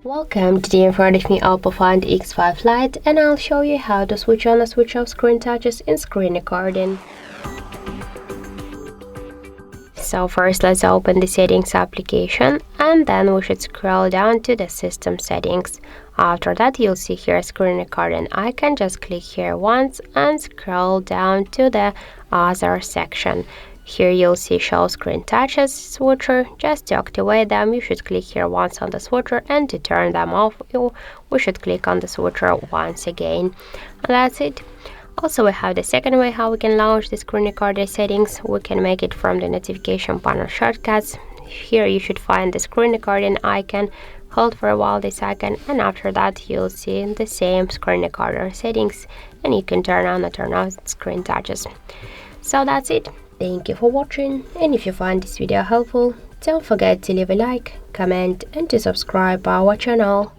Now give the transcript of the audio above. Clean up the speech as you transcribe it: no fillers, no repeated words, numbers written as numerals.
Welcome, today in front of me Oppo Find X5 Lite, and I'll show you how to switch on and switch off screen touches in screen recording. So first let's open the settings application, and then we should scroll down to the system settings. After that you'll see here screen recording icon. Just click here once and scroll down to the other section. Here you'll see show screen touches switcher. Just to activate them you should click here once on the switcher, and to turn them off we should click on the switcher once again. And that's it. Also, we have the second way how we can launch the screen recorder settings. We can make it from the notification panel shortcuts. Here you should find the screen recording icon, hold for a while this icon, and after that you'll see the same screen recorder settings, and you can turn on or turn off screen touches. So that's it. Thank you for watching, and if you find this video helpful, don't forget to leave a like, comment and to subscribe our channel.